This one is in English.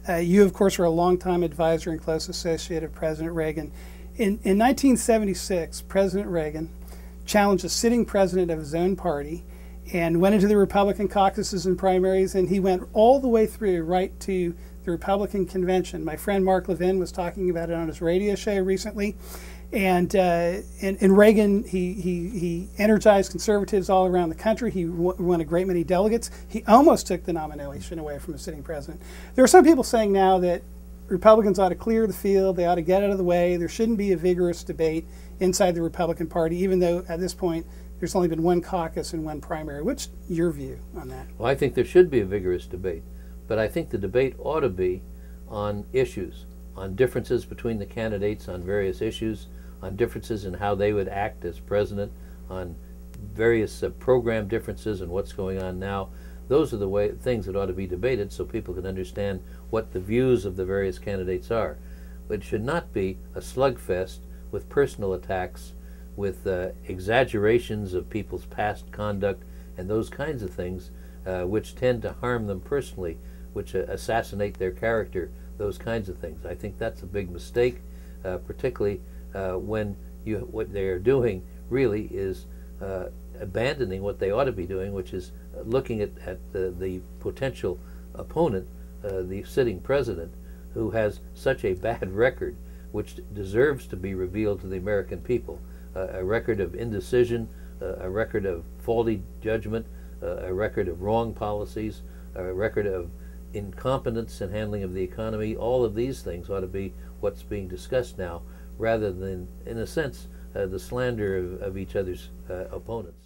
You, of course, were a longtime advisor and close associate of President Reagan. In 1976, President Reagan challenged a sitting president of his own party and went into the Republican caucuses and primaries, and he went all the way through right to the Republican convention. My friend Mark Levin was talking about it on his radio show recently. And Reagan, he energized conservatives all around the country. He won a great many delegates. He almost took the nomination away from a sitting president. There are some people saying now that Republicans ought to clear the field. They ought to get out of the way. There shouldn't be a vigorous debate inside the Republican Party, even though at this point there's only been one caucus and one primary. What's your view on that? Well, I think there should be a vigorous debate, but I think the debate ought to be on issues, on differences between the candidates on various issues, on differences in how they would act as president, on various program differences and what's going on now. Those are the things that ought to be debated so people can understand what the views of the various candidates are. But it should not be a slugfest with personal attacks, with exaggerations of people's past conduct and those kinds of things which tend to harm them personally, which assassinate their character, those kinds of things. I think that's a big mistake, particularly when what they are doing really is abandoning what they ought to be doing, which is looking at the potential opponent, the sitting president, who has such a bad record, which deserves to be revealed to the American people. A record of indecision, a record of faulty judgment, a record of wrong policies, a record of incompetence in handling of the economy. All of these things ought to be what's being discussed now, rather than, in a sense, the slander of each other's opponents.